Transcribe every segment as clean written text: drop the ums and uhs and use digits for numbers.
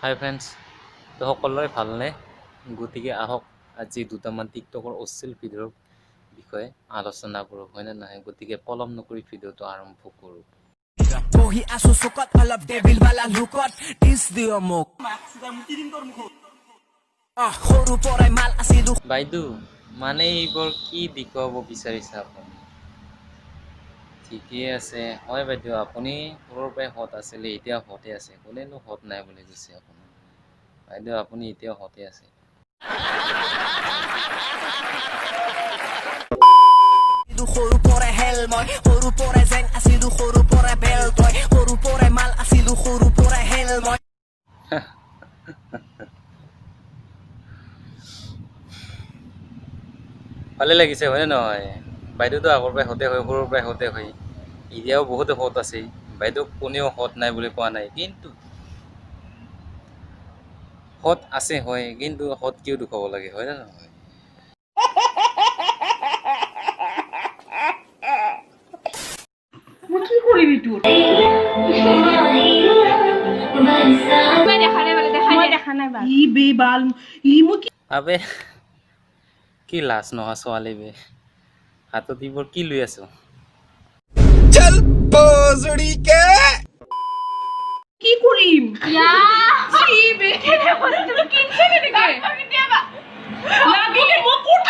হাই friends, তো সকলোৰে ভালনে? গতিকে আহক আজি দুটামান টিকটকৰ অশ্লীল ভিডিঅ'ৰ বিষয়ে আলোচনা কৰোঁ, হয়নে নহয়? গতিকে পলম নকৰি ভিডিঅ'টো আৰম্ভ কৰোঁ। বহি আছো চকত অলপ টেবিল বালা লুকত টিছ দিও মোক সৰু পৰাই মাল আছিলো। বাইদেউ, মানে এইবোৰ কি দেখুৱাব বিচাৰিছে আপুনি? ঠিকেই আছে, হয় বাইদেউ, আপুনি সৰুৰ পৰাই হট আছিলে, এতিয়া হতে আছে। কোনেনো হট নাই বুলি কৈছে আপোনাৰ? বাইদেউ, আপুনি এতিয়াও হতে আছে। সৰু পৰাই হেল মই, সৰু পৰাই জেং আছিলো, সৰু পৰাই বেল তই, সৰু পৰাই মাল আছিলো, সৰু পৰাই হেল মই। ভালে লাগিছে, হয়নে নহয়? বাইদেউতো আগৰ পৰাই হতে হয়, সৰুৰ পৰাই হতে হয়, এতিয়াও বহুতো হত আছে। বাইদেউ কোনেও হত নাই বুলি কোৱা নাই, কিন্তু হত আছে হয়, কিন্তু হত কিয় দেখুৱাব লাগে, হয়নে নহয়? মই কি কৰিবি তোৰ? ই বে বাল ই মোক আবে কি লাজ নহা ছোৱালী বে, হাতত এইবোৰ কি লৈ আছো? চল বজড়ি কে কি কৰিম? ই বে তুই কিনছে নেকি? লাগি মোক কোট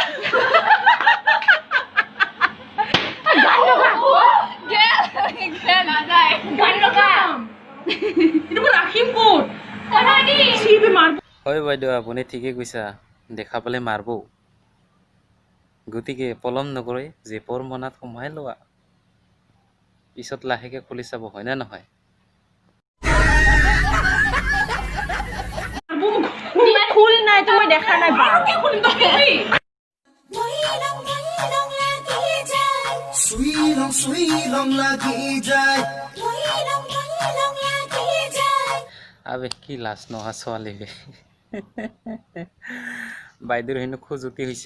হয় বাইদেউ, আপুনি ঠিকেই কৈছা, দেখা পালে মাৰব। গতিকে পলম নকৰি জেপৰ মনাত সোমাই লোৱা, পিছত লাহেকে খুলি চাব, হয়নে নহয়? খুল নাই, তুমি দেখা নাই বা সুইলং লাগি যায়। আবে কি লাজ নহা ছোৱালী বে। বাইদেউৰ হেনো খজুতি হৈছে।